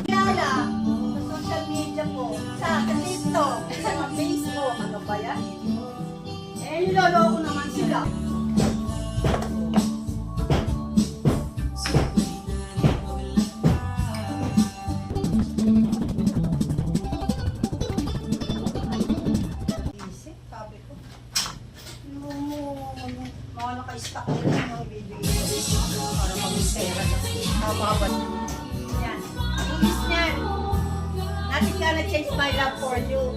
Kilala sa social media po, sa TikTok, sa Facebook, ano ba yan? Eh, niloloko naman sila. Isip, sabi ko, mga naka-stock nila yung bibigyan para mag-pera na. Mababad. Yan. Inis niyan. Nothing gonna change my love for you.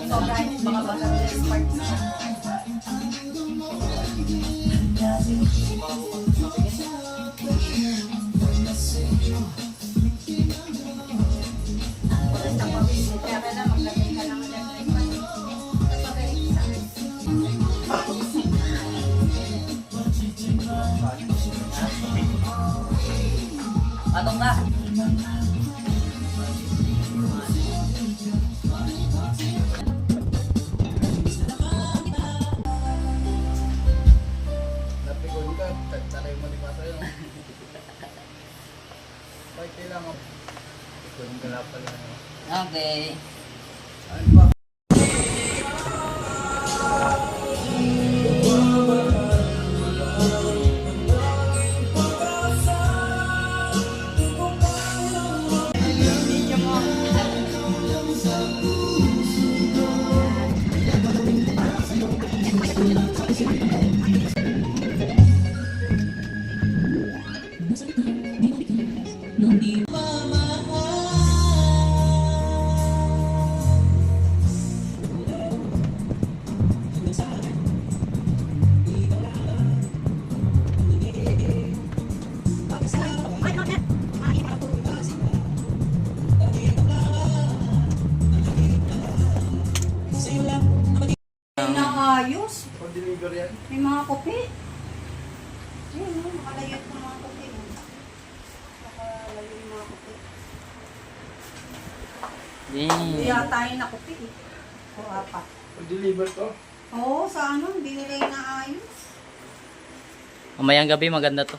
So guys, mga bagay parts na. Atong na. Napikon ka, taray mo di pa sa'yo. Bakit kailangan? Pikon ka lang pala. Okay. Ano ba? Naayos. Pag-deliver yan? May mga kopi. Ayun, no? Nakalayo yung mga kopi. Nakalayo yung mga kopi. Hindi yata yung nakopi eh. O apat. Pag-deliver to? Oo, sa ano, hindi nila yung naayos. Mamayang gabi maganda to.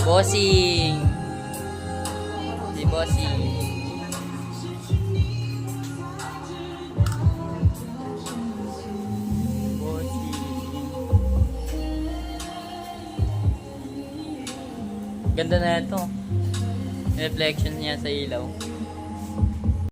Bossing. Si Bossing. Bossing. Ganda na ito. Reflection niya sa ilaw.